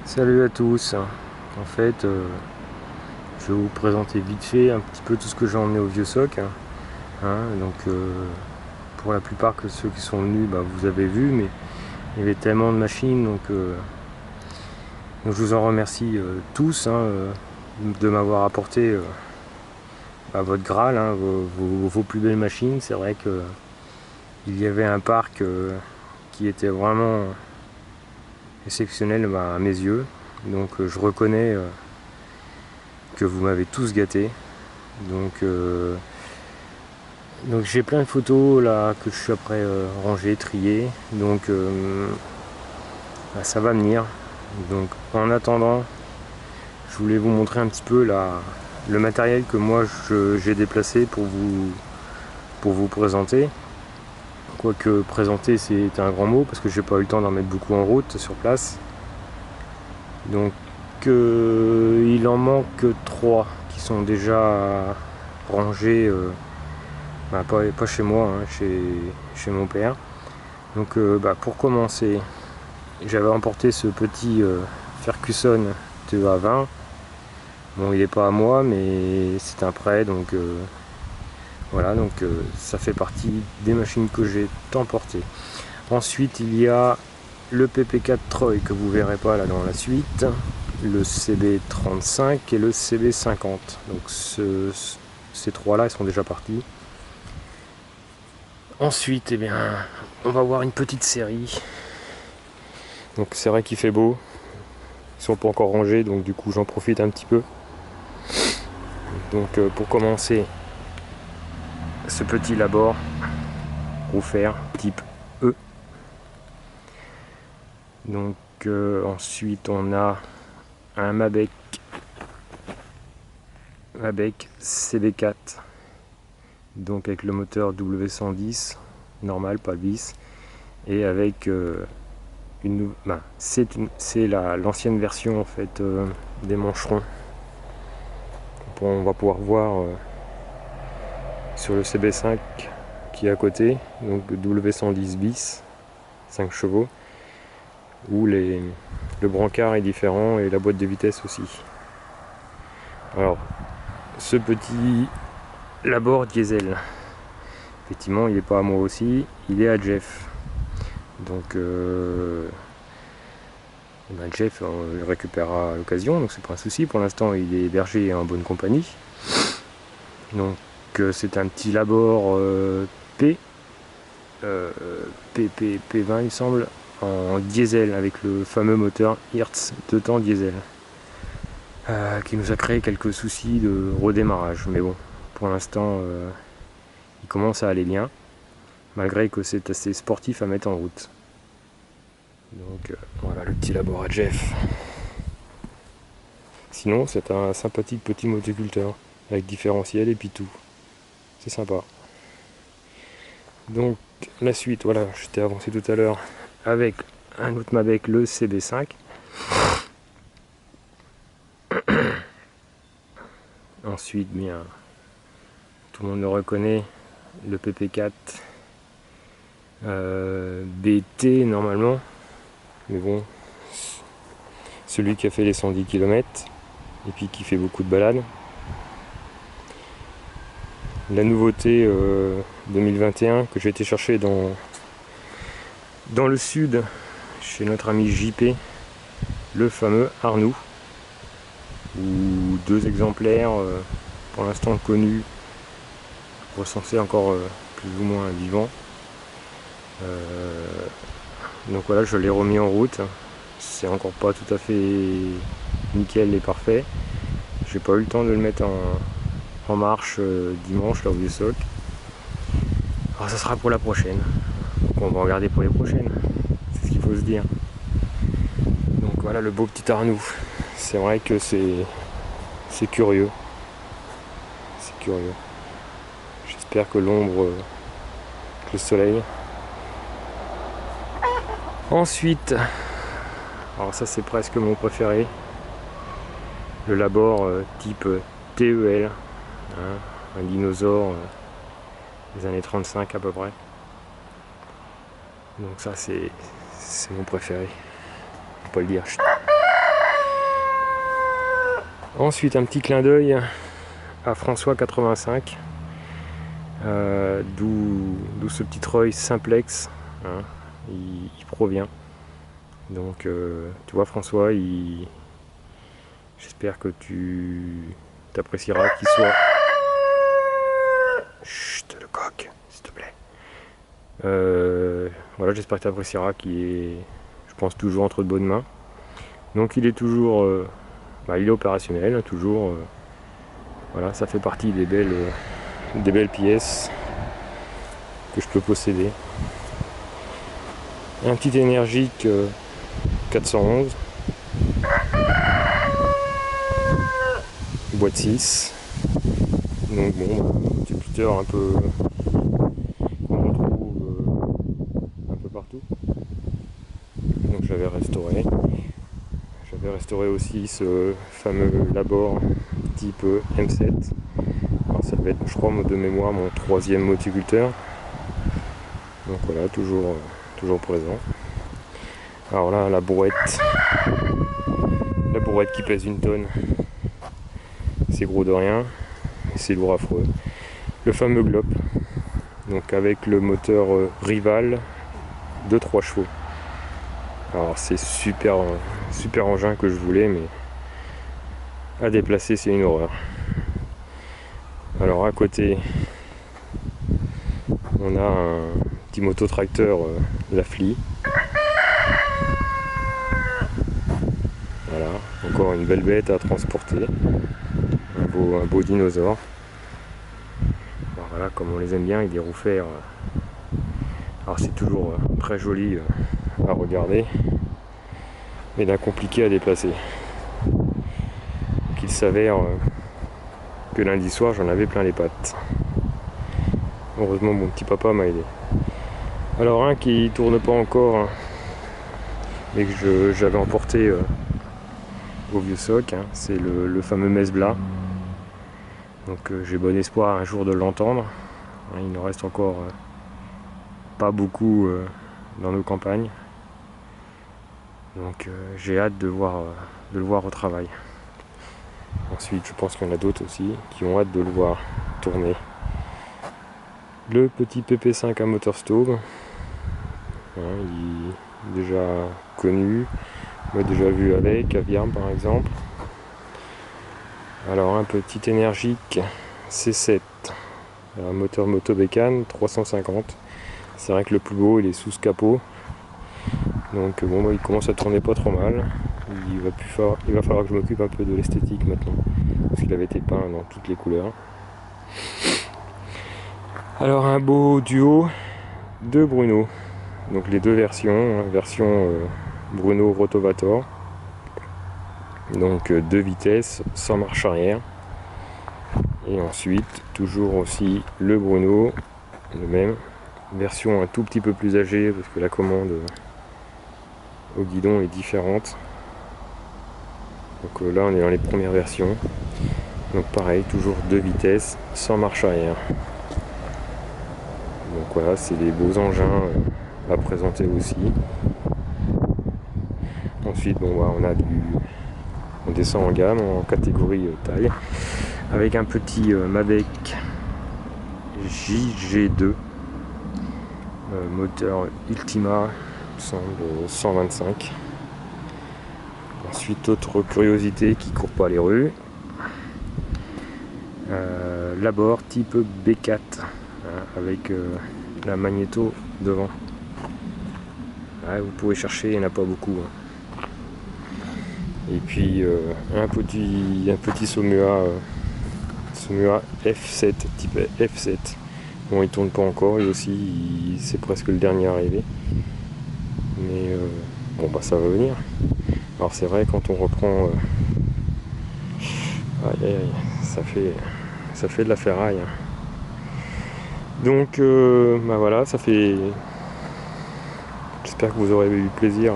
Salut à tous. En fait, je vais vous présenter vite fait un petit peu tout ce que j'ai emmené au vieux soc. Donc, pour la plupart que ceux qui sont venus, vous avez vu, mais il y avait tellement de machines, donc je vous en remercie tous de m'avoir apporté votre Graal, vos plus belles machines. C'est vrai que il y avait un parc qui était vraiment exceptionnel à mes yeux. Donc, je reconnais que vous m'avez tous gâté. Donc j'ai plein de photos là que je suis après ranger, trier. Donc ça va venir. Donc en attendant, je voulais vous montrer un petit peu le matériel que moi j'ai déplacé pour vous présenter. Quoique présenter c'est un grand mot parce que j'ai pas eu le temps d'en mettre beaucoup en route sur place. Donc il en manque 3 qui sont déjà rangés. Pas chez moi, chez mon père. Donc pour commencer, j'avais emporté ce petit Ferguson TEA20. Bon, il n'est pas à moi, mais c'est un prêt, donc voilà, donc ça fait partie des machines que j'ai emportées. Ensuite, il y a le PP4 Troy que vous verrez pas là dans la suite, le CB35 et le CB50. Donc ces trois là, ils sont déjà partis. Ensuite, on va voir une petite série. Donc c'est vrai qu'il fait beau. Ils sont pas encore rangés, donc du coup j'en profite un petit peu. Donc pour commencer, ce petit Labor Roufer type E. Donc ensuite on a un Mabec CB4. Donc avec le moteur W110 normal, pas le bis, et avec c'est l'ancienne version en fait des mancherons. On va pouvoir voir sur le CB5 qui est à côté, donc W110 bis 5 chevaux, où le brancard est différent et la boîte de vitesse aussi. Alors ce petit Labor diesel, effectivement il n'est pas à moi aussi, il est à Jeff. Donc Jeff le récupérera à l'occasion, donc c'est pas un souci. Pour l'instant il est hébergé en bonne compagnie. Donc c'est un petit Labor P20 il semble, en diesel avec le fameux moteur Hertz 2 temps diesel, qui nous a créé quelques soucis de redémarrage, mais bon, pour l'instant il commence à aller bien, malgré que c'est assez sportif à mettre en route. Donc voilà le petit Labor à Jeff. Sinon c'est un sympathique petit motoculteur avec différentiel et puis tout, c'est sympa. Donc la suite, voilà, je t'ai avancé tout à l'heure avec un autre Mabec, le CB5. Ensuite, bien, tout le monde le reconnaît, le PP4 BT normalement, mais bon, celui qui a fait les 110 km et puis qui fait beaucoup de balades. La nouveauté 2021 que j'ai été chercher dans le sud chez notre ami JP, le fameux Arnoux, ou 2 exemplaires pour l'instant connus, recensés encore plus ou moins vivants. Donc voilà, je l'ai remis en route. C'est encore pas tout à fait nickel et parfait. J'ai pas eu le temps de le mettre en marche dimanche là au vieux soc. Alors ça sera pour la prochaine. Donc on va regarder pour les prochaines. C'est ce qu'il faut se dire. Donc voilà le beau petit Arnoux. C'est vrai que c'est curieux. C'est curieux. J'espère que l'ombre, que le soleil. Ensuite, alors ça c'est presque mon préféré, le Labor type TEL, un dinosaure des années 35 à peu près. Donc ça c'est mon préféré, faut pas le dire. Ensuite un petit clin d'œil à François 85, d'où ce petit treuil simplex, hein, il provient. Donc tu vois François, j'espère que tu t'apprécieras qu'il soit... Chut, le coq, s'il te plaît. Voilà, j'espère que tu apprécieras qu'il est, je pense, toujours entre de bonnes mains. Donc il est toujours, il est opérationnel, hein, toujours. Voilà, ça fait partie des belles pièces que je peux posséder. Un petit énergique 411, boîte 6. Donc bon, petit cutter un peu qu'on retrouve un peu partout. Donc j'avais restauré. J'avais restauré aussi ce fameux Labor type M7. Alors ça devait être, je crois, de mémoire, mon 3e moticulteur. Donc voilà, toujours présent. Alors là, la brouette qui pèse 1 tonne. C'est gros de rien, et c'est lourd affreux. Le fameux Glop, donc avec le moteur Rival de 3 chevaux. Alors c'est super engin que je voulais, mais à déplacer c'est une horreur. Alors à côté, on a un petit mototracteur Lafli. Voilà, encore une belle bête à transporter. Un beau dinosaure. Alors voilà, comme on les aime bien, avec des roues fer. Alors c'est toujours très joli à regarder, mais d'un compliqué à déplacer. Donc il s'avère que lundi soir j'en avais plein les pattes. Heureusement mon petit papa m'a aidé. Alors un qui tourne pas encore, hein, mais que j'avais emporté au vieux soc, hein, c'est le fameux Mesbla. Donc j'ai bon espoir un jour de l'entendre. Il ne reste encore pas beaucoup dans nos campagnes. Donc j'ai hâte de le voir au travail. Ensuite je pense qu'il y en a d'autres aussi qui ont hâte de le voir tourner. Le petit PP5 à moteur Staub, il est déjà connu, moi déjà vu avec, à Viarme par exemple. Alors un petit énergique C7, un moteur Motobécane 350. C'est vrai que le plus beau il est sous ce capot. Donc bon, il commence à tourner pas trop mal. Il va falloir que je m'occupe un peu de l'esthétique maintenant, parce qu'il avait été peint dans toutes les couleurs. Alors un beau duo de Bruno. Donc les deux versions, hein, version Bruno Rotovator. Donc 2 vitesses, sans marche arrière. Et ensuite, toujours aussi le Bruno, le même. Version un tout petit peu plus âgée, parce que la commande au guidon est différente. Donc là on est dans les premières versions. Donc pareil, toujours 2 vitesses, sans marche arrière. Donc voilà, c'est des beaux engins à présenter aussi. Ensuite on descend en gamme, en catégorie taille, avec un petit Mabec JG2, moteur Ultima, il me semble 125. Ensuite, autre curiosité qui court pas les rues, Labor type B4, hein, avec la magnéto devant. Ouais, vous pouvez chercher, il n'y en a pas beaucoup. Hein. Et puis un petit Saumua F7, type F7. Bon, il tourne pas encore, lui aussi, c'est presque le dernier arrivé. Mais bon, bah ça va venir. Alors c'est vrai, quand on reprend, ça fait de la ferraille. Hein. Donc voilà, ça fait. J'espère que vous aurez eu plaisir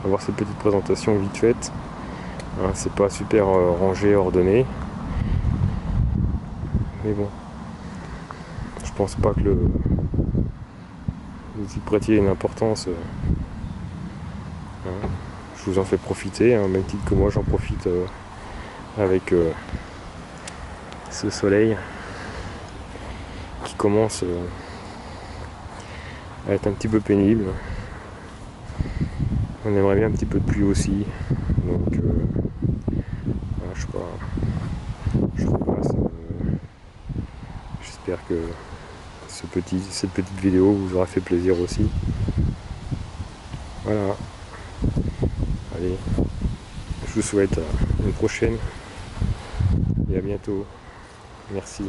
à voir cette petite présentation vite faite. Hein, c'est pas super rangé, ordonné. Mais bon, je pense pas que vous y prêtiez une importance. Hein. Je vous en fais profiter, hein, même titre que moi j'en profite avec ce soleil qui commence à être un petit peu pénible. On aimerait bien un petit peu de pluie aussi, donc voilà, je sais pas, je repasse. J'espère que cette petite vidéo vous aura fait plaisir aussi. Voilà, allez, je vous souhaite une prochaine et à bientôt. Merci.